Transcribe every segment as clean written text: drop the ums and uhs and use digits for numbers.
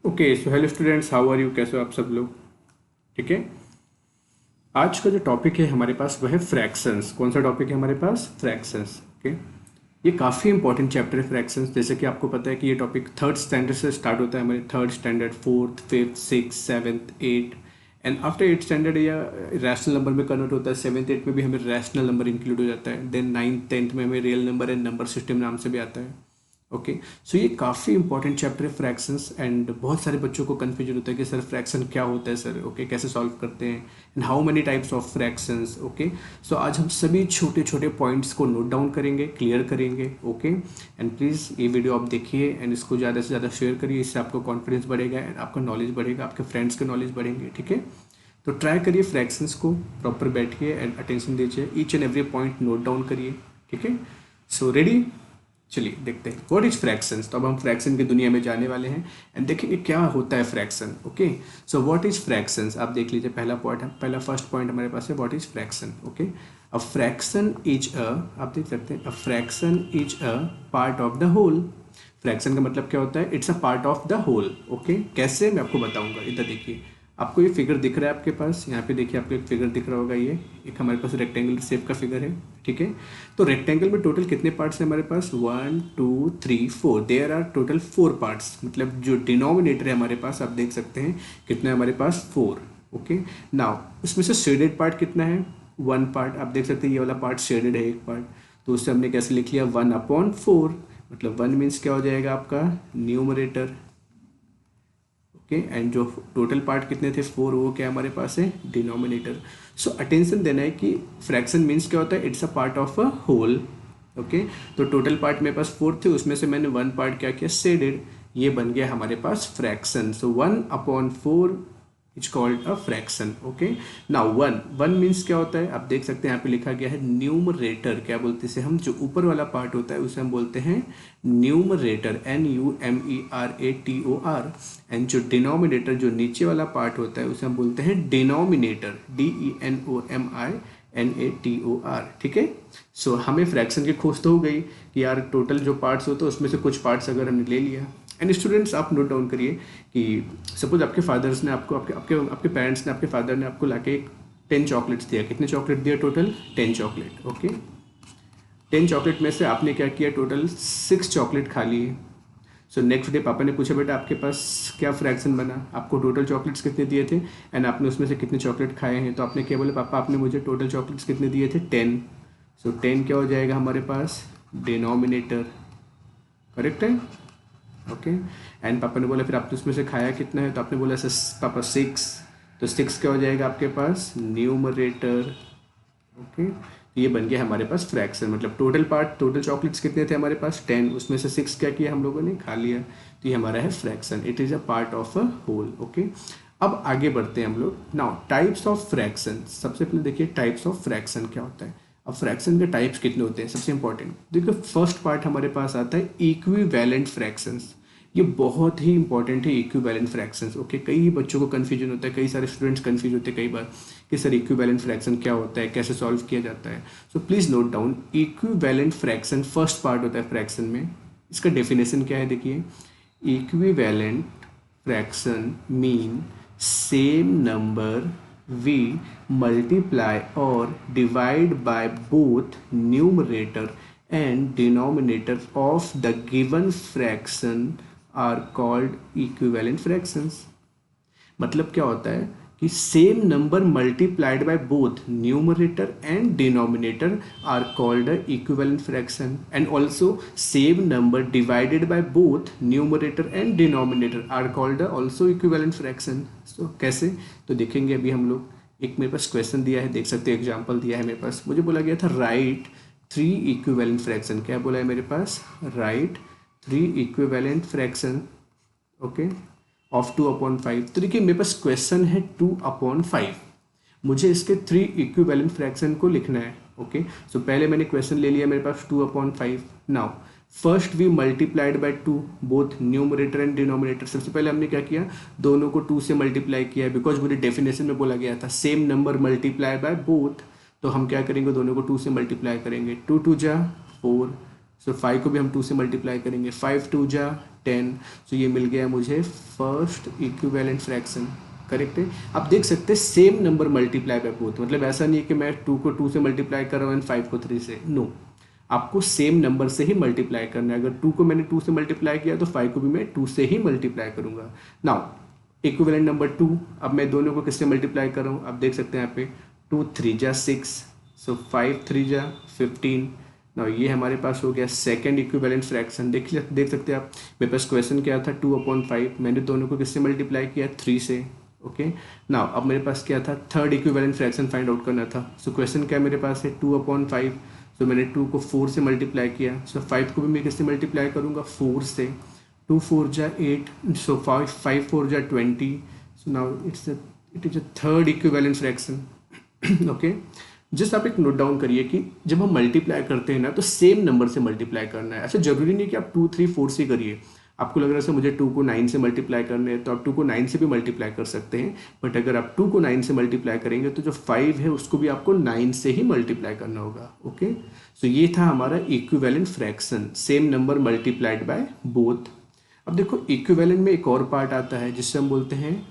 Okay so hello students, how are you? कैसे हो आप सब लोग? ठीक है। आज का जो टॉपिक है हमारे पास वह है फ्रैक्शंस। कौन सा टॉपिक है हमारे पास? फ्रैक्शंस। ओके। ये काफ़ी इंपॉर्टेंट चैप्टर है फ्रैक्शंस। जैसे कि आपको पता है कि ये टॉपिक थर्ड स्टैंडर्ड से स्टार्ट होता है, हमारे third standard, fourth, fifth, six, seventh, eight and after eight standard या रैशनल नंबर में कन्वर्ट होता है। सेवन्थ एट में भी हमें रैशनल नंबर इंक्लूड हो जाता है। देन नाइन्थ टेंथ में हमें real number and number system नाम से भी आता है। ओके। सो ये काफ़ी इंपॉर्टेंट चैप्टर है फ्रैक्शंस। एंड बहुत सारे बच्चों को कन्फ्यूजन होता है कि सर फ्रैक्शन क्या होता है सर, ओके, कैसे सॉल्व करते हैं and how many types of fractions. Okay. So आज हम सभी छोटे छोटे पॉइंट्स को नोट डाउन करेंगे, क्लियर करेंगे। ओके। एंड प्लीज़ ये वीडियो आप देखिए एंड इसको ज़्यादा से ज़्यादा शेयर करिए। इससे आपका कॉन्फिडेंस बढ़ेगा एंड आपका नॉलेज बढ़ेगा, आपके फ्रेंड्स के नॉलेज बढ़ेंगे। ठीक है। तो ट्राई करिए फ्रैक्शंस को, प्रॉपर बैठिए एंड अटेंशन दीजिए, each and every point note down करिए। ठीक है। So ready? चलिए देखते हैं व्हाट इज फ्रैक्शंस। तो अब हम फ्रैक्शन की दुनिया में जाने वाले हैं एंड देखेंगे क्या होता है fraction. Okay. So what is fractions, आप देख लीजिए। पहला पॉइंट है, पहला फर्स्ट पॉइंट हमारे पास है what is fraction. Okay. A fraction is a, आप देख सकते हैं, a fraction is a part of the whole. Fraction का मतलब क्या होता है? It's a part of the whole. Okay. कैसे, मैं आपको बताऊंगा। इधर देखिए, आपको ये फिगर दिख रहा है आपके पास, यहाँ पे देखिए आपको एक फिगर दिख रहा होगा। ये एक हमारे पास रेक्टेंगल शेप का फिगर है। ठीक है। तो रेक्टेंगल में टोटल कितने पार्ट्स हैं हमारे पास? 1 2 3 4। There are total 4 parts. मतलब जो डिनोमिनेटर है हमारे पास, आप देख सकते हैं कितना है हमारे पास? 4। ओके। नाउ उसमें से शेडेड पार्ट कितना है? 1 पार्ट। आप देख सकते हैं ये वाला पार्ट शेडेड है, एक पार्ट। तो उससे हमने कैसे लिख लिया? 1/4। मतलब 1 मीन्स क्या हो जाएगा आपका? न्यूमरेटर। ओके। एंड जो टोटल पार्ट कितने थे? 4। वो क्या हमारे पास है? डिनोमिनेटर। सो अटेंशन देना है कि फ्रैक्शन मीन्स क्या होता है? It's a part of a whole. Okay. तो टोटल पार्ट मेरे पास 4 थे, उसमें से मैंने 1 पार्ट क्या किया? शेडेड। ये बन गया हमारे पास fraction. So 1/4 is called a fraction. Okay. Now one, one means क्या होता है? आप देख सकते हैं यहाँ पे लिखा गया है न्यूमरेटर। क्या बोलते हैं इसे हम? जो ऊपर वाला पार्ट होता है उसे हम बोलते हैं न्यूमरेटर, NUMERATOR। एंड जो डिनोमिनेटर, जो नीचे वाला पार्ट होता है उसे हम बोलते हैं डिनोमिनेटर, DENOMINATOR। ठीक है। सो हमें फ्रैक्शन की खोज तो हो गई कि यार टोटल जो पार्ट्स होते हैं उसमें से कुछ पार्ट्स अगर हमने ले लिया। एंड स्टूडेंट्स आप नोट डाउन करिए कि सपोज आपके फादर्स ने आपको, आपके आपके आपके पेरेंट्स ने, आपके फादर ने आपको लाके 10 चॉकलेट्स दिया। कितने चॉकलेट दिया टोटल? 10 चॉकलेट। ओके। 10 चॉकलेट में से आपने क्या किया? टोटल 6 चॉकलेट खा लिए। सो नेक्स्ट डे पापा ने पूछा बेटा आपके पास क्या फ्रैक्शन बना? आपको टोटल चॉकलेट्स कितने दिए थे एंड आपने उसमें से कितने चॉकलेट खाए हैं? तो आपने क्या बोला? पापा आपने मुझे टोटल चॉकलेट्स कितने दिए थे? 10। सो 10 क्या हो जाएगा हमारे पास? डिनोमिनेटर। करेक्ट है। ओके। एंड पापा ने बोला फिर आपने उसमें से खाया कितना है? तो आपने बोला सर पापा 6। तो 6 क्या हो जाएगा आपके पास? न्यूमरेटर। ओके। तो ये बन गया हमारे पास फ्रैक्शन। मतलब टोटल पार्ट, टोटल चॉकलेट्स कितने थे हमारे पास? 10। उसमें से 6 क्या किया हम लोगों ने? खा लिया। तो ये हमारा है fraction. It is a part of a whole. Okay. अब आगे बढ़ते हैं हम लोग। Now types of fraction. सबसे पहले देखिए टाइप्स ऑफ फ्रैक्शन क्या होता है। अब फ्रैक्शन के टाइप्स कितने होते हैं? सबसे इंपॉर्टेंट देखिए, फर्स्ट पार्ट हमारे पास आता है इक्विवेलेंट फ्रैक्शंस। ये बहुत ही इंपॉर्टेंट है इक्विवेलेंट फ्रैक्शंस। ओके। कई बच्चों को कन्फ्यूजन होता है, कई सारे स्टूडेंट्स कन्फ्यूज होते हैं कई बार कि सर इक्विवेलेंट फ्रैक्शन क्या होता है, कैसे सॉल्व किया जाता है। So please note down, equivalent fraction first part होता है फ्रैक्शन में। इसका डेफिनेशन क्या है? देखिए, equivalent fraction mean same number we multiply or divide by both numerator and denominator of the given fraction are called equivalent fractions। मतलब क्या होता है कि same number multiplied by both numerator and denominator are called equivalent fraction and also same number divided by both numerator and denominator are called also equivalent fraction. तो कैसे? तो देखेंगे अभी हम लोग। एक मेरे पास क्वेश्चन दिया है, देख सकते हैं, एग्जाम्पल दिया है मेरे पास। मुझे बोला गया था राइट 3 इक्विवेलेंट फ्रैक्शन। क्या बोला है मेरे पास? Right 3 equivalent fraction. Okay. Of 2/5। तो देखिए मेरे पास क्वेश्चन है 2/5। मुझे इसके 3 इक्विवेलेंट फ्रैक्शन को लिखना है। ओके। सो पहले मैंने क्वेश्चन ले लिया मेरे पास 2/5। Now first we multiplied by 2 both numerator and denominator. सबसे पहले हमने क्या किया? दोनों को 2 से मल्टीप्लाई किया है, बिकॉज मुझे डेफिनेशन में बोला गया था same number multiply by both. तो हम क्या करेंगे? दोनों को 2 से मल्टीप्लाई करेंगे। 2 2 जा 4, सो 5 को भी हम 2 से मल्टीप्लाई करेंगे, 5 2 जा 10, सो ये मिल गया मुझे फर्स्ट इक्विवेलेंट फ्रैक्शन। करेक्ट है। आप देख सकते हैं same number multiply by both, मतलब ऐसा नहीं है कि मैं 2 को 2 से मल्टीप्लाई कर रहा हूँ एंड 5 को 3 से, नो, आपको सेम नंबर से ही मल्टीप्लाई करना है। अगर 2 को मैंने 2 से मल्टीप्लाई किया तो 5 को भी मैं 2 से ही मल्टीप्लाई करूंगा। नाउ इक्विवेलेंट नंबर 2, अब मैं दोनों को किससे मल्टीप्लाई कर रहा हूँ, आप देख सकते हैं यहाँ पे 2 3 जा 6, सो 5 3 जा 15। नाउ ये हमारे पास हो गया सेकंड इक्विवेलेंट फ्रैक्शन। देख सकते हैं आप, मेरे पास क्वेश्चन क्या था 2/5, मैंने दोनों को किससे मल्टीप्लाई किया 3 से। ओके, नाउ अब मेरे पास क्या था, third equivalent fraction find out करना था। सो क्वेश्चन क्या मेरे पास है 2/5, तो मैंने 2 को 4 से मल्टीप्लाई किया, सो 5 को भी मैं किससे मल्टीप्लाई करूँगा 4 से, 2 4 जा 8, सो 5 4 जा 20, so now it is a third equivalent fraction. Okay, just आप एक नोट डाउन करिए कि जब हम मल्टीप्लाई करते हैं ना तो सेम नंबर से मल्टीप्लाई करना है। ऐसा जरूरी नहीं कि आप 2 3 4 से करिए। आपको लग रहा है मुझे 2 को 9 से मल्टीप्लाई करने हैं तो आप 2 को 9 से भी मल्टीप्लाई कर सकते हैं, बट अगर आप 2 को 9 से मल्टीप्लाई करेंगे तो जो 5 है उसको भी आपको 9 से ही मल्टीप्लाई करना होगा। ओके, सो ये था हमारा equivalent fraction, same number multiplied by both. अब देखो इक्विवेलेंट में एक और पार्ट आता है जिससे हम बोलते हैं,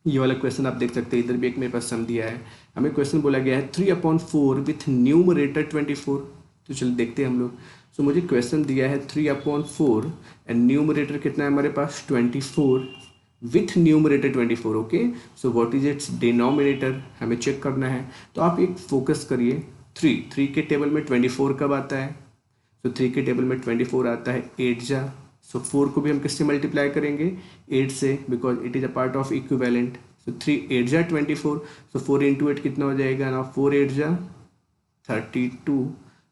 ये वाला क्वेश्चन आप देख सकते हैं, इधर भी एक मेरे पास सम दिया है, हमें क्वेश्चन बोला गया है 3/4 विथ न्यूमरेटर 24। तो चलो देखते हैं हम लोग। सो मुझे क्वेश्चन दिया है 3/4 एंड न्यूमरेटर कितना है हमारे पास 24 with numerator 24। Okay, so what is it's denominator, हमें चेक करना है। तो आप एक फोकस करिए, 3 के टेबल में 24 कब आता है, तो 3 के टेबल में 24 आता है 8 जा, सो 4 को भी हम किससे मल्टीप्लाई करेंगे 8 से, because it is a part of equivalent. So 3 8 जा 24, सो 4 इंटू 8 कितना हो जाएगा ना, 4 8 जा 32,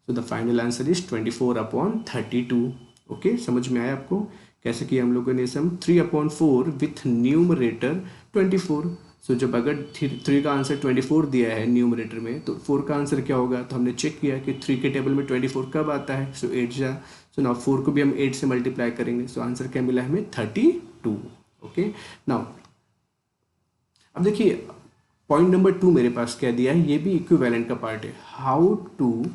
so the final answer is 24/32। Okay, समझ में आया आपको कैसे किया हम लोगों ने सम, 3/4 विथ न्यूमरेटर 24। सो जब अगर 3 का आंसर 24 दिया है न्यूमरेटर में तो 4 का आंसर क्या होगा, तो हमने चेक किया कि 3 के टेबल में 24 कब आता है, सो 8 जा, सो नाउ 4 को भी हम 8 से मल्टीप्लाई करेंगे, सो आंसर क्या मिला हमें 32। ओके, नाउ अब देखिए पॉइंट नंबर 2 मेरे पास क्या दिया है, ये भी इक्विवेलेंट का पार्ट है, how to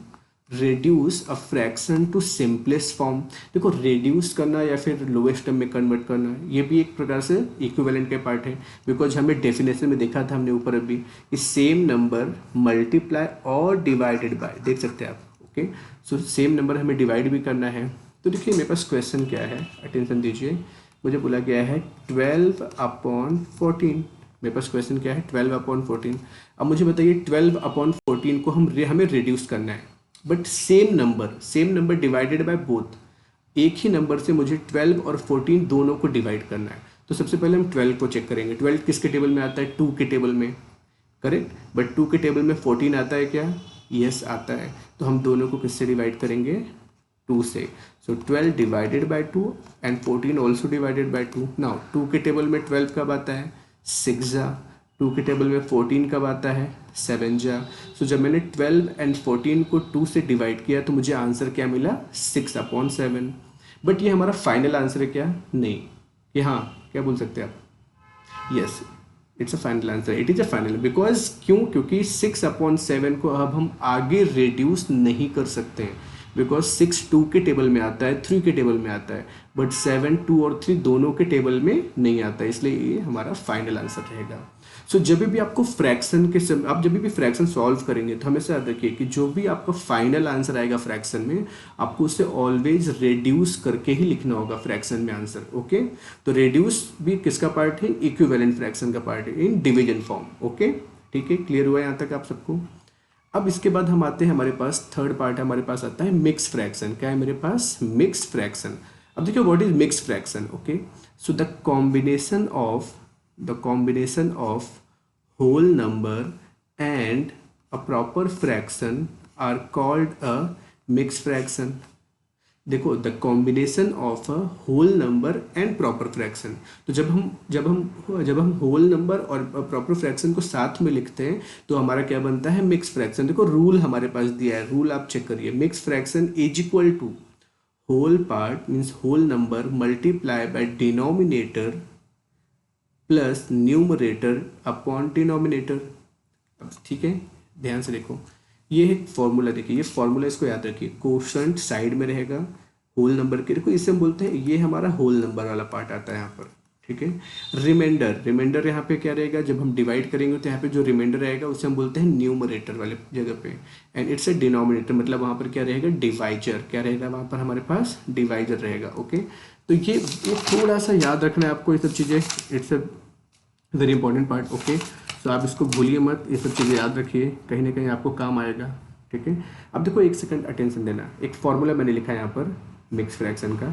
reduce a fraction to simplest form. देखो रेड्यूस करना या फिर लोएस्ट टर्म में कन्वर्ट करना, ये भी एक प्रकार से इक्विवेलेंट के पार्ट है, बिकॉज हमें डेफिनेशन में देखा था हमने ऊपर अभी, इस सेम नंबर मल्टीप्लाई और डिवाइडेड बाय, देख सकते हैं आप। ओके, सो सेम नंबर हमें डिवाइड भी करना है। तो देखिए मेरे पास क्वेश्चन क्या है, अटेंशन दीजिए, मुझे बोला गया है 12/14, मेरे पास क्वेश्चन क्या है 12/14। अब मुझे बताइए 12/14 को हमें रिड्यूस करना है, but same number divided by both, एक ही नंबर से मुझे 12 और 14 दोनों को डिवाइड करना है। तो सबसे पहले हम 12 को चेक करेंगे, 12 किसके टेबल में आता है 2 के टेबल में, करेक्ट, बट 2 के टेबल में 14 आता है क्या, यस आता है, तो हम दोनों को किससे डिवाइड करेंगे 2 से। सो 12 divided by 2 and 14 also divided by 2। Now 2 के टेबल में 12 कब आता है 6 जा, 2 के टेबल में 14 कब आता है 7 जा। सो जब मैंने 12 एंड 14 को 2 से डिवाइड किया तो मुझे आंसर क्या मिला 6/7। बट ये हमारा फाइनल आंसर है क्या, नहीं, कि हाँ क्या बोल सकते हैं आप, yes it's a final answer, it is a final, because क्योंकि 6/7 को अब हम आगे रिड्यूस नहीं कर सकते हैं, बिकॉज 6 2 के टेबल में आता है, 3 के टेबल में आता है, बट 7 2 और 3 दोनों के टेबल में नहीं आता है, इसलिए ये हमारा फाइनल आंसर रहेगा। सो जब भी आपको फ्रैक्शन के आप जब भी फ्रैक्शन सॉल्व करेंगे तो हमेशा याद रखिए कि जो भी आपका फाइनल आंसर आएगा फ्रैक्शन में, आपको उसे ऑलवेज रिड्यूस करके ही लिखना होगा फ्रैक्शन में आंसर। ओके, तो रिड्यूस भी किसका पार्ट है, इक्विवेलेंट फ्रैक्शन का पार्ट है इन डिवीजन फॉर्म। ओके, ठीक है, क्लियर हुआ यहाँ तक आप सबको। अब इसके बाद हम आते हैं, हमारे पास थर्ड पार्ट है, हमारे पास आता है मिक्स फ्रैक्शन। क्या है मेरे पास, मिक्स फ्रैक्शन। अब देखिए what is mix fraction. Okay, so the combination of whole number and a proper fraction are called a mixed fraction। देखो the combination of a whole number and proper fraction, तो जब हम whole number और proper fraction को साथ में लिखते हैं तो हमारा क्या बनता है मिक्स फ्रैक्शन। देखो रूल हमारे पास दिया है, रूल आप चेक करिए, mix fraction is equal to whole part means whole number multiply by denominator plus numerator upon denominator. अब ठीक है, ध्यान से देखो, ये एक फॉर्मूला देखिए, ये फॉर्मूला इसको याद रखिए, कोशेंट साइड में रहेगा होल नंबर के, देखो इसे हम बोलते हैं, ये हमारा होल नंबर वाला पार्ट आता है यहाँ पर, ठीक है। रिमाइंडर, रिमाइंडर यहाँ पे क्या रहेगा, जब हम डिवाइड करेंगे तो यहाँ पे जो रिमाइंडर रहेगा उसे हम बोलते हैं न्यूमरेटर वाले जगह पे, एंड इट्स ए डिनोमिनेटर, मतलब वहाँ पर क्या रहेगा, डिवाइजर, क्या रहेगा वहाँ पर हमारे पास, डिवाइजर रहेगा, ओके। तो ये थोड़ा सा याद रखना है आपको, ये सब चीज़ें, it's a very important part, okay. तो आप इसको भूलिए मत, ये सब चीज़ें याद रखिए, कहीं ना कहीं आपको काम आएगा, ठीक है। अब देखो एक सेकंड अटेंशन देना, एक फॉर्मूला मैंने लिखा है यहाँ पर मिक्स फ्रैक्शन का,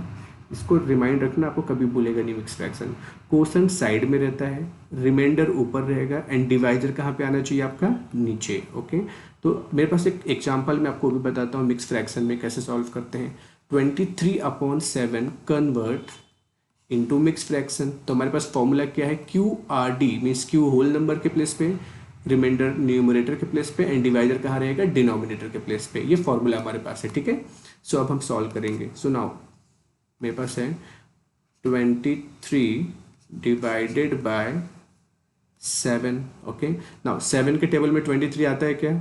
इसको रिमाइंड रखना, आपको कभी भूलेगा नहीं मिक्स फ्रैक्शन। कोसेंट साइड में रहता है, रिमाइंडर ऊपर रहेगा, एंड डिवाइजर कहाँ पे आना चाहिए आपका, नीचे, ओके। तो मेरे पास एक एग्जाम्पल मैं आपको भी बताता हूँ मिक्स फ्रैक्शन में कैसे सॉल्व करते हैं। 23/7 कन्वर्ट इनटू मिक्स फ्रैक्शन, तो हमारे पास फॉर्मूला क्या है, Q R D, means Q whole number के प्लेस पे, रिमाइंडर न्यूमरेटर के प्लेस पे, एंड डिवाइजर कहाँ रहेगा, डिनोमिनेटर के प्लेस पे। ये फॉर्मूला हमारे पास है, ठीक है। सो अब हम सॉल्व करेंगे। सो नाउ मेरे पास है 23 डिवाइडेड बाय 7, ओके। नाउ 7 के टेबल में 23 आता है क्या,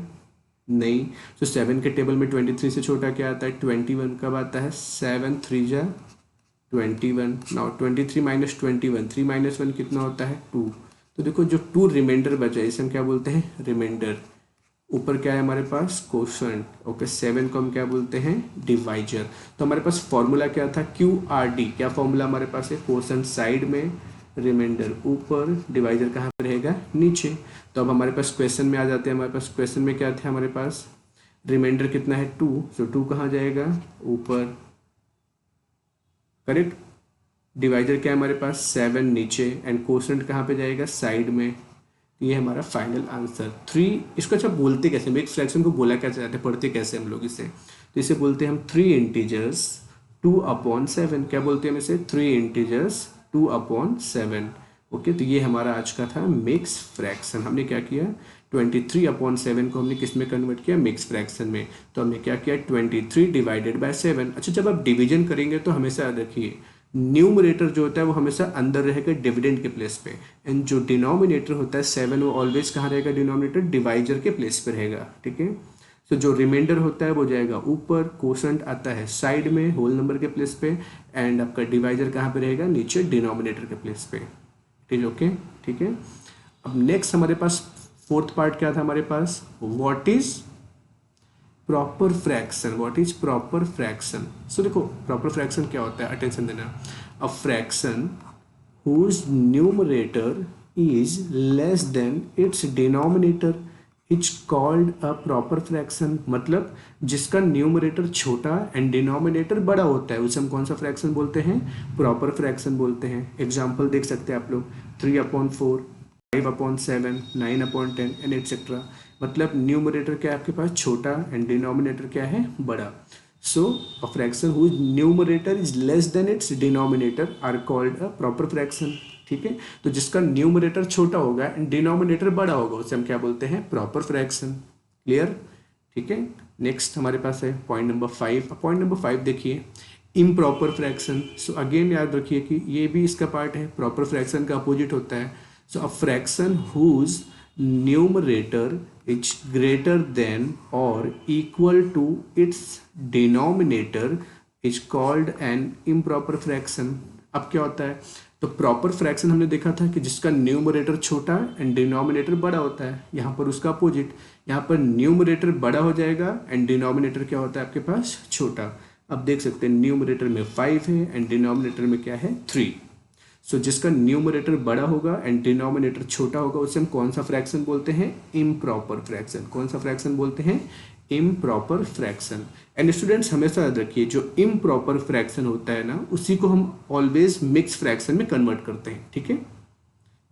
नहीं। तो 7 के टेबल में 23 से छोटा क्या आता है, 21 कब आता है, 7 3 जा 21। नाउ 23 माइनस 21, 3 माइनस 1 कितना होता है, 2। तो देखो जो 2 रिमाइंडर बचा है इसे हम क्या बोलते हैं, रिमाइंडर। ऊपर क्या है हमारे पास, कोशेंट, ओके। 7 को हम क्या बोलते हैं, डिवाइजर। तो हमारे पास फॉर्मूला क्या था, क्यू आर डी, क्या फॉर्मूला हमारे पास है, कोशेंट साइड में, रिमाइंडर ऊपर, डिवाइजर कहाँ पर रहेगा, नीचे। तो अब हमारे पास क्वेश्चन में आ जाते हैं, हमारे पास क्वेश्चन में क्या थे, हमारे पास रिमाइंडर कितना है, 2, तो 2 कहाँ जाएगा, ऊपर, करेक्ट। डिवाइजर क्या है हमारे पास, 7 नीचे, एंड कोशेंट कहाँ पे जाएगा, साइड में। ये हमारा फाइनल आंसर 3। इसको अच्छा बोलते कैसे, मिक्स फ्रैक्शन को बोला क्या जाता है, पढ़ते कैसे हम लोग इसे, तो इसे बोलते हैं हम 3 इंटीजर्स 2/7, क्या बोलते हैं हम इसे, 3 इंटीजर्स 2/7, ओके। तो ये हमारा आज का था मिक्स फ्रैक्शन। हमने क्या किया, 23/7 को हमने किस में कन्वर्ट किया, मिक्स फ्रैक्शन में। तो हमने क्या किया, 23 डिवाइडेड बाय 7। अच्छा, जब आप डिवीजन करेंगे तो हमेशा याद रखिए, न्यूमरेटर जो होता है वो हमेशा अंदर रहेगा डिविडेंड के प्लेस पे, एंड जो डिनोमिनेटर होता है 7, वो ऑलवेज कहाँ रहेगा, डिनोमिनेटर डिवाइजर के प्लेस पे रहेगा, ठीक है। तो जो रिमाइंडर होता है वो जाएगा ऊपर, कोशेंट आता है साइड में होल नंबर के प्लेस पे, एंड आपका डिवाइजर कहाँ पे रहेगा, नीचे डिनोमिनेटर के प्लेस पे, ठीक है, ओके, ठीक है। अब नेक्स्ट हमारे पास फोर्थ पार्ट क्या था हमारे पास, what is proper fraction, what is proper fraction. So देखो प्रॉपर फ्रैक्शन क्या होता है, अटेंशन देना, a fraction whose numerator is less than its denominator is called a proper fraction. मतलब जिसका न्यूमरेटर छोटा एंड डिनोमिनेटर बड़ा होता है उसे हम कौन सा फ्रैक्शन बोलते हैं, प्रॉपर फ्रैक्शन बोलते हैं। एग्जाम्पल देख सकते हैं आप लोग, 3/4, 5/7, 9/10 एंड एटसेट्रा। मतलब न्यूमरेटर क्या है आपके पास, छोटा, एंड डिनोमिनेटर क्या है, बड़ा। So a fraction whose numerator is less than its denominator are called a proper fraction, ठीक है। तो जिसका न्यूमरेटर छोटा होगा एंड डिनोमिनेटर बड़ा होगा उसे हम क्या बोलते हैं, प्रॉपर फ्रैक्शन। क्लियर, ठीक है। नेक्स्ट हमारे पास है पॉइंट नंबर 5। पॉइंट नंबर 5 देखिए, इम्प्रॉपर फ्रैक्शन। सो अगेन याद रखिए कि ये भी इसका पार्ट है, प्रॉपर फ्रैक्शन का अपोजिट होता है। So a fraction whose numerator is greater than और equal to its denominator is called an improper fraction. अब क्या होता है, तो प्रॉपर फ्रैक्शन हमने देखा था कि जिसका न्यूमरेटर छोटा एंड डिनोमिनेटर बड़ा होता है। यहाँ पर उसका अपोजिट, यहाँ पर न्यूमरेटर बड़ा हो जाएगा एंड डिनोमिनेटर क्या होता है आपके पास, छोटा। अब देख सकते हैं न्यूमरेटर में 5 है एंड डिनोमिनेटर में क्या है, 3। सो जिसका न्यूमरेटर बड़ा होगा एंड डिनोमिनेटर छोटा होगा उसे हम कौन सा फ्रैक्शन बोलते हैं, इम्प्रॉपर फ्रैक्शन। कौन सा फ्रैक्शन बोलते हैं, इम्प्रॉपर फ्रैक्शन। एंड स्टूडेंट्स हमेशा याद रखिए, जो इम्प्रॉपर फ्रैक्शन होता है ना उसी को हम ऑलवेज मिक्स फ्रैक्शन में कन्वर्ट करते हैं, ठीक है,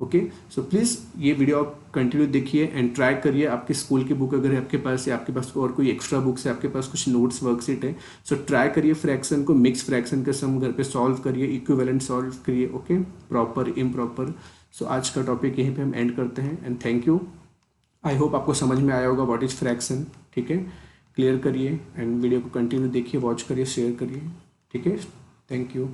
ओके। सो प्लीज़ ये वीडियो आप कंटिन्यू देखिए एंड ट्राई करिए। आपके स्कूल की बुक अगर है आपके पास, या आपके पास और कोई एक्स्ट्रा बुक्स है, आपके पास कुछ नोट्स वर्कशीट है, सो ट्राई करिए फ्रैक्शन को, मिक्स फ्रैक्शन का सम घर पे सॉल्व करिए, इक्विवेलेंट सॉल्व करिए, ओके, प्रॉपर इम्प्रॉपर। सो आज का टॉपिक यहीं पे हम एंड करते हैं and thank you. I hope आपको समझ में आया होगा व्हाट इज़ फ्रैक्शन, ठीक है। क्लियर करिए एंड वीडियो को कंटिन्यू देखिए, वॉच करिए, शेयर करिए, ठीक है। Thank you.